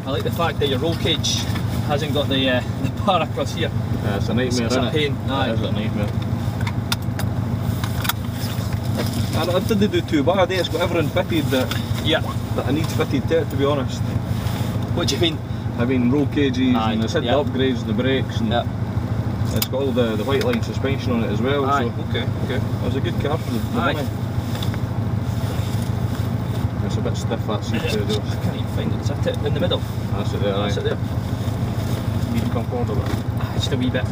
I like the fact that your roll cage hasn't got the bar across here. Yeah, it's a nightmare, It's a isn't pain. it? Aye. It is a nightmare. I didn't do too bad, it's got everything fitted that I need fitted to it, to be honest. What do you mean? I mean roll cages, Aye, and it's had the upgrades and the brakes, and it's got all the white line suspension on it as well. Aye. So Okay. it was a good car for the money. It's a bit stiff, that seat there though. I can't even find it. Is that it in the middle? That's it there, aye. That's it there. Need to come forward a bit. Just a wee bit.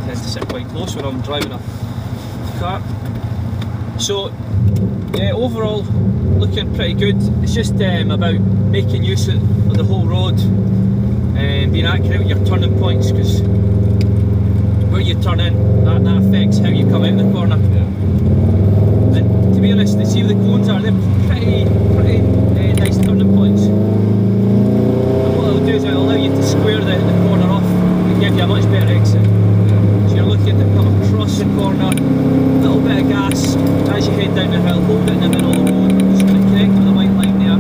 Tends to sit quite close when I'm driving a car. So, overall, looking pretty good. It's just about making use of the whole road and being accurate with your turning points, because where you turn in, that affects how you come out of the corner. Yeah. And to be honest, see where the cones are, they're pretty nice turning points. And what it'll do is it'll allow you to square the corner off and give you a much better exit. So you're looking to come across the corner, a little bit of gas as you head down the hill, hold it in the middle of the road, just going to connect with the white line there,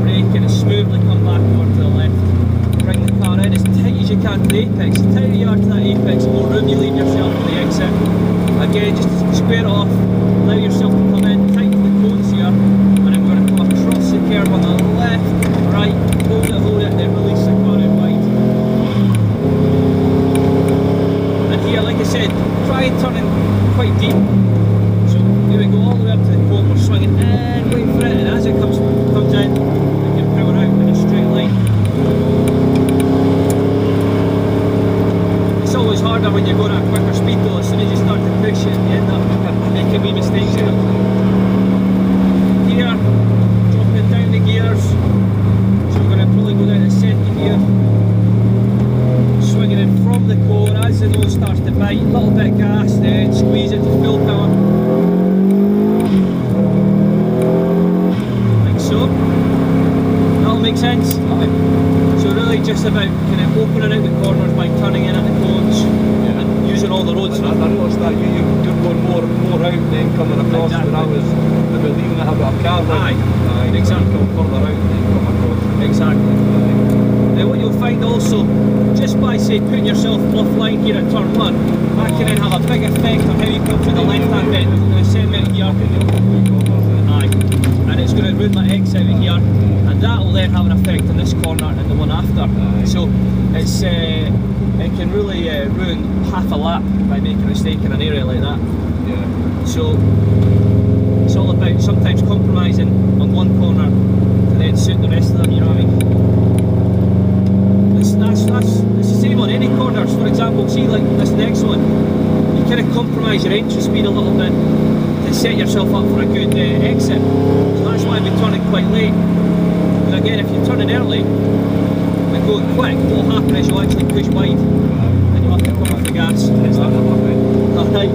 brake and smoothly come back over to the left. Bring the car in as tight as you can to the apex. The tighter you are to that apex, the more room you leave yourself for the exit. Again, just square it off, allow yourself to come in tight to the cones here, and then we're going to come across the curve on the left, right, hold it, then release the car out wide. And here, like I said, try and turn in quite deep. So here we go, all the way up to the cone, we're swinging in, wait for it, and as it comes in, we can power out in a straight line. It's always harder when you're going at a quicker speed though. As soon as you start to push it, you end up making wee mistakes. Here, dropping down the gears. So we're going to probably go down to second gear. Swinging in from the core as the nose starts to bite. A little bit of gas, then squeeze it to full power. Like so. That'll make sense. So really just about kind of opening out the corners by turning in at the cones and using all the roads. I noticed that you're going more out then coming across. Exactly. When I was maybe leaving it a bit of car. Aye, exactly. Come further out and then come across. Exactly. Now what you'll find also, just by say putting yourself offline here at turn 1, that can then have a big effect on how you come through the left hand bend. We're going to send it here. Aye. And it's going to ruin my exit out here, and that will then have an effect on this corner and the one after. So it's it can really ruin half a lap by making a mistake in an area like that. Yeah. So it's all about sometimes compromising on one corner to then suit the rest of them, you know what I mean? It's the same on any corners. For example, see like this next one, you kind of compromise your entry speed a little bit to set yourself up for a good exit. So that's why we're turning quite late. And again, if you're turning early and going quick, what will happen is you'll actually push wide and you'll have to come off the gas. Alright.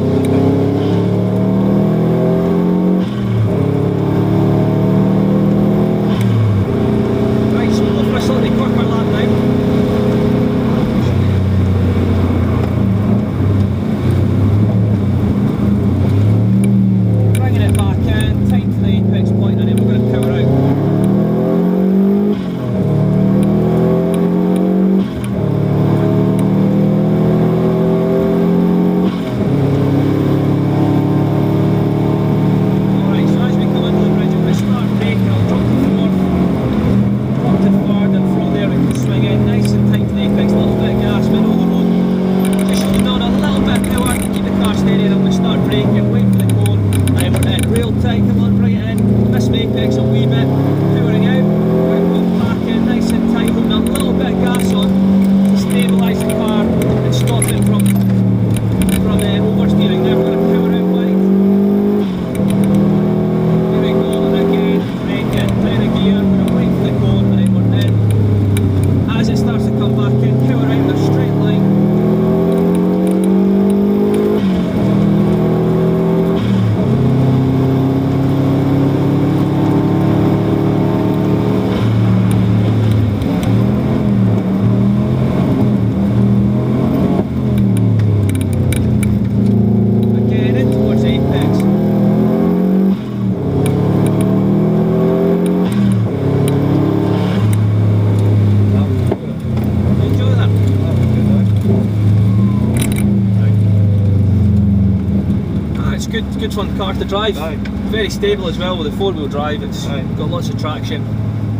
good fun car to drive. Aye. Very stable as well with the 4-wheel drive. It's Aye. got lots of traction.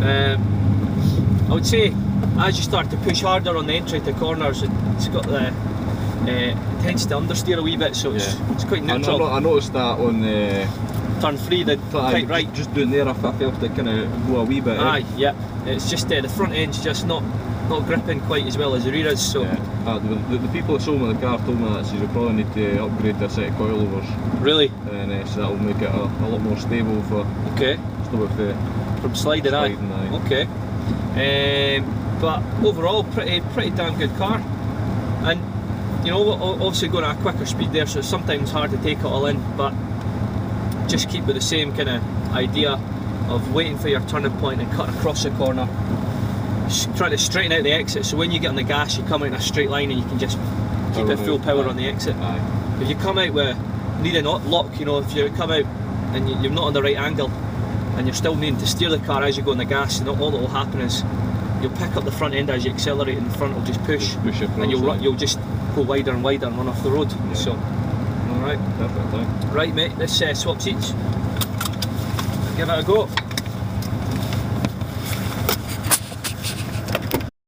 I would say as you start to push harder on the entry to corners, it's got the it tends to understeer a wee bit, so it's quite neutral. I noticed that on the turn 3, the tight right. Just doing there, I felt it kind of go a wee bit. Aye, yeah. It's just the front end's just not gripping quite as well as the rear is. So the people that sold me the car told me that you probably need to upgrade their set of coilovers. Really? And so that'll make it a lot more stable for from sliding. Aye. Okay. But overall, pretty damn good car. And you know, obviously going at a quicker speed there, so it's sometimes hard to take it all in. But just keep with the same kind of idea of waiting for your turning point and cut across the corner. Trying to straighten out the exit, so when you get on the gas, you come out in a straight line and you can just keep it full power on the exit. Aye. If you come out with needing lock, you know, if you come out and you're not on the right angle and you're still needing to steer the car as you go on the gas, and all that will happen is you'll pick up the front end as you accelerate, and the front will just push and you'll just go wider and wider and run off the road. Yeah. So, all right, perfect. Right, mate. Let's swap seats. Give it a go.